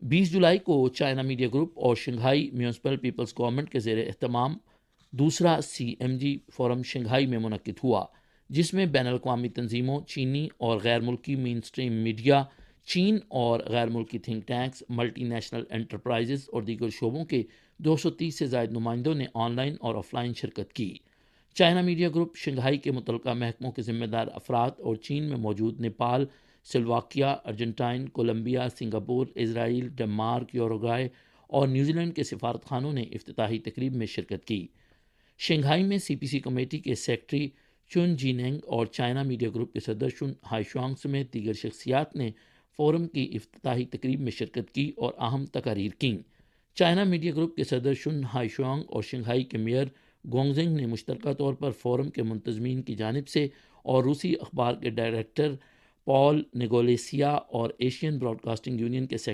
20 جولائی کو China media group اور Shanghai municipal Peoples government کے زیر اہتمام دوسرا CMG فورم شنگھائی میں منعقد ہوا، جس میں بین الاقوامی تنظیموں، چینی اور غیر ملکی مین سٹریم میڈیا، چین اور غیر ملکی think tanks, multi national enterprises اور دیگر شعبوں کے 230 سے زائد نمائندوں نے آن لائن اور آف لائن شرکت کی۔ چائنا میڈیا گروپ شنگھائی کے متعلقہ محکموں کے ذمہ دار افراد اور چین میں موجود Nepal, Slovakia, Argentine, Colombia, Singapore, Israel, Denmark, Uruguay اور نیوزی لینڈ کے سفارت خانوں نے افتتاحی تقریب میں شرکت کی۔ شنگھائی میں CPC کمیٹی کے سیکرٹری چن جیننگ اور چائنا میڈیا گروپ کے صدر شن ہائیشوانگ سمیت دیگر شخصیات نے فورم کی افتتاحی تقریب میں شرکت کی اور اہم تقاریر کیں۔ چائنا میڈیا گروپ کے صدر شن ہائیشوانگ اور شنگھائی کے میئر گونگزنگ نے مشترکہ طور پر فورم کے منتظمین کی جانب سے اور روسی اخبار کے ڈائریکٹر پال نیگولیسیا اور ایشین براڈ کاسٹنگ یونین کے